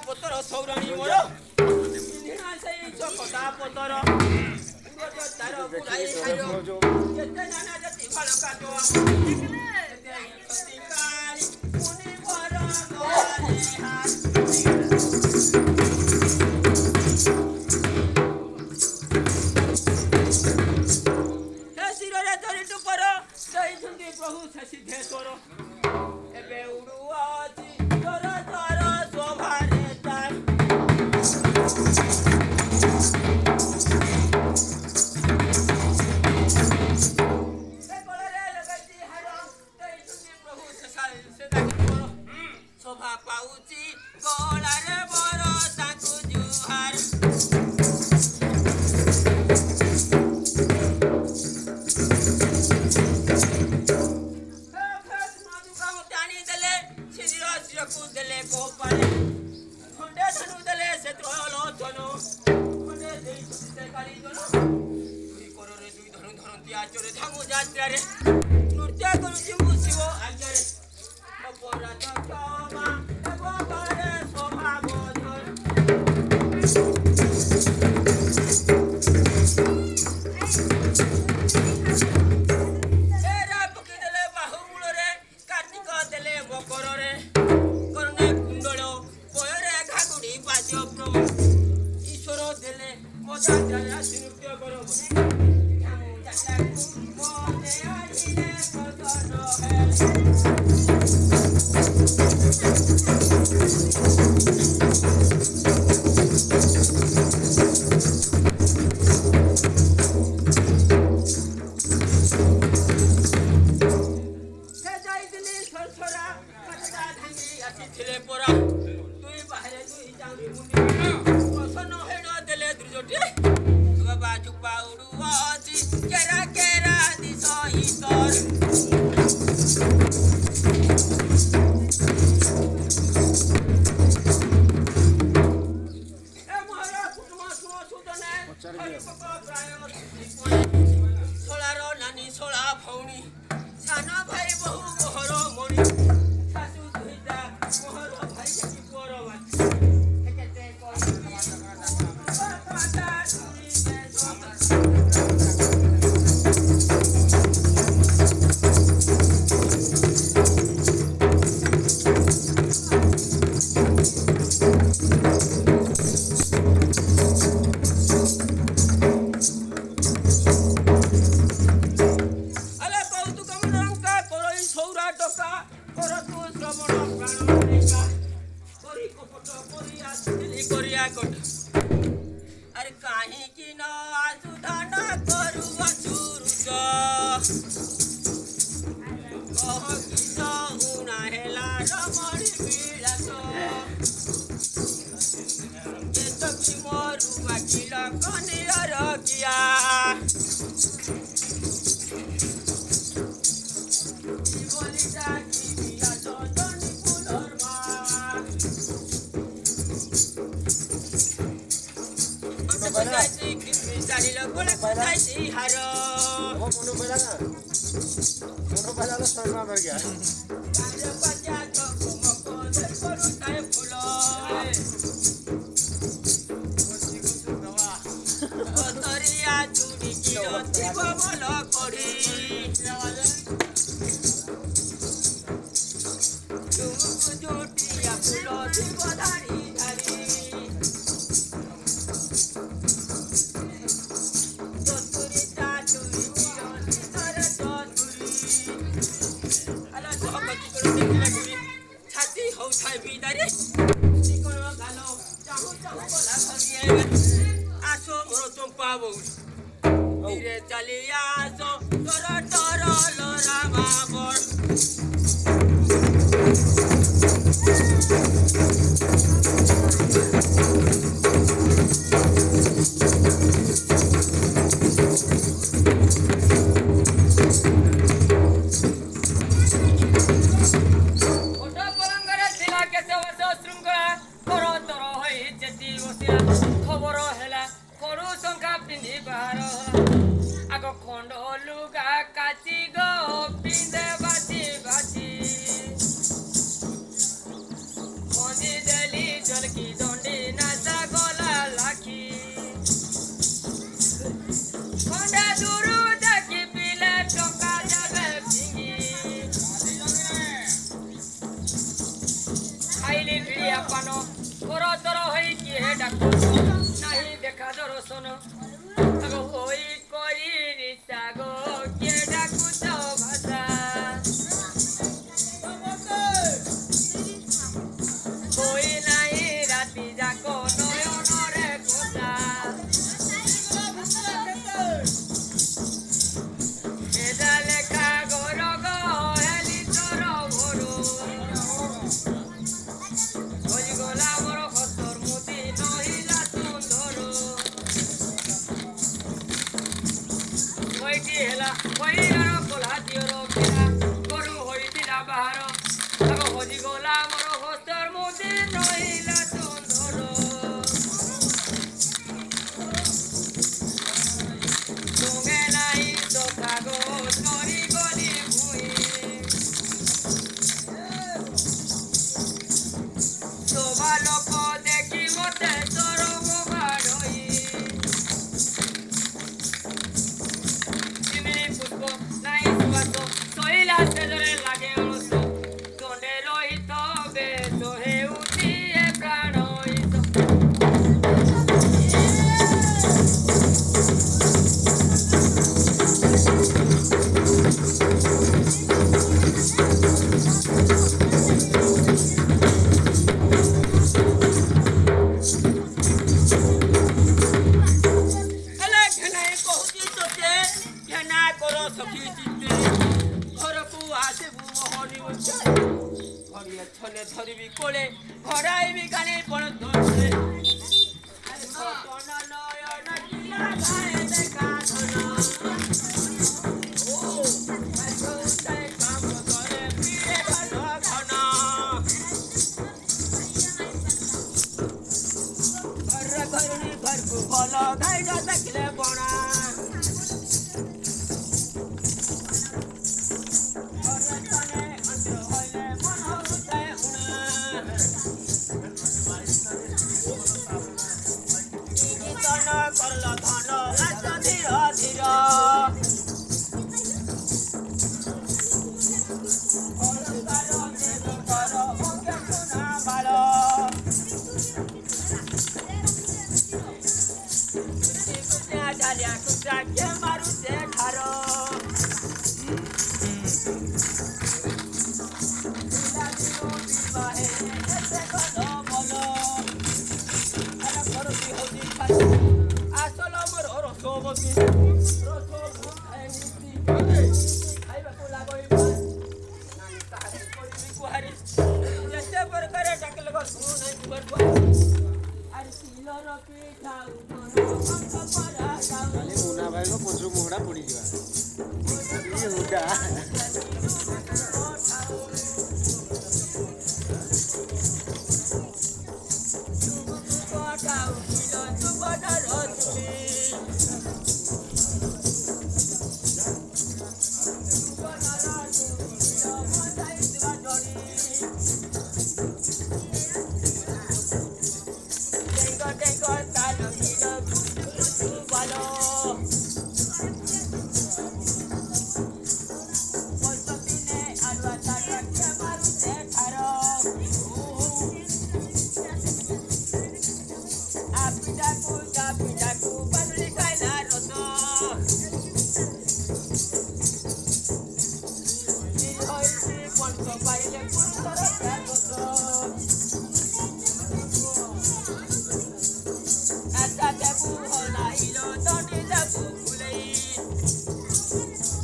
ପତର ସୌରାଣୀ ମୋର ସେଇ ଚକଟା ପତର ତାର ବୁଢ଼ାଇ ଖାଇଲ କେତେ ଜାଣା ଯେତି ଭଲ କାଟ ଶିରରେ ଧରିଟୁ ପର ଦେଇଛନ୍ତି ପ୍ରଭୁ ସେ ସିଦ୍ଧେଶ୍ୱର ଏବେ ଉଡୁଅଛି ତୋର ତୋର ଶୋଭାରେ ଶୋଭା ପାଉଛି ଗଳାରେ ବର ତାକୁ ଜୁହାର ଟାଣି ଦେଲେ ଶିର ଶିରକୁ ଦେଲେ କୋପାଳେ ଖଣ୍ଡେ ଧନୁ ଦେଲେ ସେ ତ୍ରୟଲୋଚନ ଖଣ୍ଡେ ଦେଇଛନ୍ତି ସେ କାଳିଜନ ଦୁଇ କରରେ ଦୁଇ ଧନୁ ଧରନ୍ତି ଆଚରେ ଧାମୁ ଯାତ୍ରାରେ ନୃତ୍ୟ କରୁଛି ମୁଁ ଶିବ ଆଜ୍ଞାରେ ଅପରାଧ କ୍ଷମା ହେବ ଘରେ ଶୋଭା ପକେଇଦେଲେ ବାହୁମୂଳରେ କାର୍ତ୍ତିକ ଦେଲେ ମକରରେ କରୁଣେ କୁଣ୍ଡଳ ପୟରେ ଘାଗୁଡ଼ି ବାଦ୍ୟକ୍ରମ ଈଶ୍ୱର ଦେଲେ ମଜା ଯାତ୍ରା ନୃତ୍ୟ କର ମନେ ଆଣିଲେ ଆସିଥିଲେ ପରା ଦୁଇ ବାହାରେ ଦୁଇ ଚାଉରି ମୁଣ୍ଡି ପ୍ରସନ୍ନ ହେଣ ଦେଲେ ଦୃଜଟି ବାବା ଚୁପା ଉଡୁଅଛି କେରା କେରା ଦିଶ ହିତର ଶଳାର ନାନୀ ଶଳା ଭଉଣୀ ସାନ ଭାଇ ବହୁ ମୋହର ମଣି ଶାଶୁ ଦୁହିତା ମୋହର ଭାଇ ସେଠି ପର କେତେ अरे काहींकी न आसुधान करू असुरुच कह किस उणा हेला रमणी बिलास एतकी मरु बाकिल कनियर किया जीवनीटा की बिलास जनी फुलर हार मनो पहिला शर्मा भर गया तरिया चूड़ी की भल करी जुटिया फूल दीप धारी धारी Chaturi चाचुरी Toro toro lora babor. Oto palangare sila kesava sasrungala toro toro hoi jeti osila khoboro hela koru songka pindi baharo ago khondo luga kachi go pinde bachi bachi kondi deli jolki dondi nasa gola lakhi konda duru daki pile toka jabe pingi खाइले पिया पानो तोरो तोरो होई की हे डाको नाही देखा दरो सोनो अगो होई कोरी रिसागो के डाकू तो भाषा कोई नाही राती जाको नयनो रे कोसा एदा लेखा गोरो गो हेली तोरो भोरो Oye gola moro hostor muti no hila tundoro Oiti hela oi aro kola dioro kira koru hoi dila baharo Ago hoji gola moro hostor muti no hila tundoro Tunge nai to kago nori goli bhui Soba loko deki mote toro mobaroi Simili pusko nai subato Soy la sedore lage oloso Donde rohito beso he uti e pranoito Ala khanai kohuti tote khana koro sakhi chitte ঘরকু আসিবু মোহনি উচ্চা ঘরিয়া ছলে ধরিবি কোলে ঘরাইবি গানে পড় ধরছে আরে কতন নয়ন কিলা গায়ে দেখা ধন ও আজো তাই কাম করে পিড়ে ঘন ঘন ঘর ঘরনি ঘরকু ফল গাইড দেখলে বনা করল ধন আজ ধীর ধীর ডালিয়া কুচা কে মারুছে খার আসল আমার রসবতী রসবতী খাইବାକୁ লাগইবা ନାନୀ ତାହାରି କରିବି କୁହାରି ଯେତେ ପ୍ରକାର ଡାକିଲେ ଶୁଣୁ ନାହିଁ ତୁମର କୁହାରି ଆରେ ଶିଲର ପିଠା ପରା ଖାଲି ମୁନା ଭାଇର ପଞ୍ଚୁ ମୁହଁଟା ପଡ଼ିଯିବା ଇଏ ହୁଟା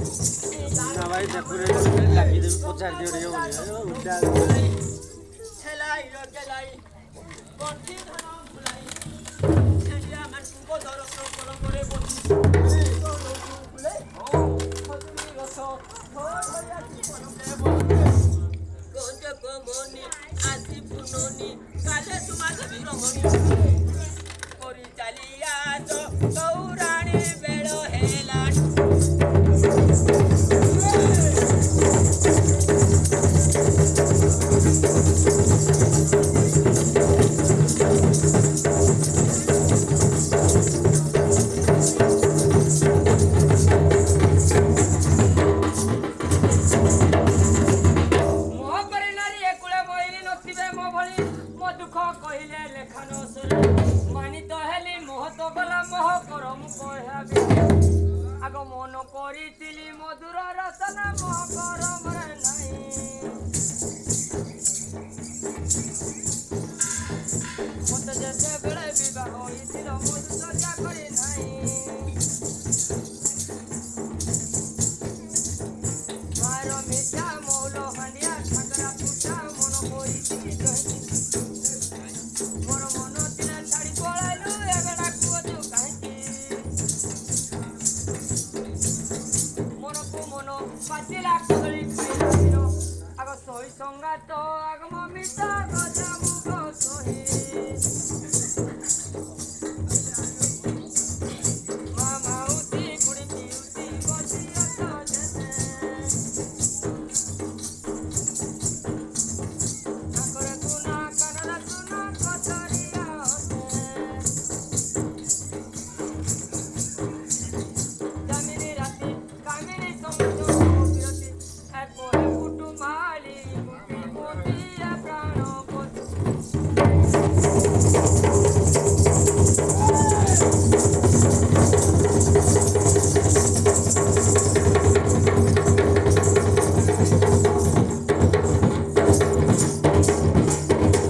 ନା ଭାଇ ଦେଖୁରେ ଲାଗିଦେବି ପଚାରି ଦିଅ ଉଡ଼ା ଛେলাই ରଗେলাই ବଞ୍ଚି ଧନ ଭୁলাই ଛେଳିଆ ମାନଙ୍କୁ ଦରସ କଲମରେ ବସି ରସ ମନି ଆସି ପୁନନି କାଲେ ତୁମା ରମଣୀ କରି ଚାଲିଆ ଦୌରାଣୀ ବେଳ ହେଲାଣି କହିଲେ ଲେଖାନ ସୁରେ ମାନିତ ହେଲି ମୋହ ତ ଗଲା ମୋହ କରମ କହିବି ଆଗ ମନ କରିଥିଲି ମଧୁର ରସନା ମୋହ କରମରେ ନାହିଁ ମତେ ଯେତେବେଳେ ବିବାହ ହୋଇছিল ମଧୁ ଚର୍ଚ୍ଚା କରି ନାହିଁ ମାର ମିଠା ମୌଲ ହାଣ୍ଡିଆ ଠାକରା ପୁଟା ମନ କରିଥିଲି ମୋର ମନ ଥିଲା ଛାଡ଼ି ପଳାଇଲୁ ଏବେ ଡାକୁଅଛୁ କାହିଁକି ମନକୁ ମନ ପାଚିଲା କଦଳୀ ଖାଇଲା ଆଗ ଶୋଇ ସଙ୍ଗାତ ଆଗ ମମିତା ଗଜା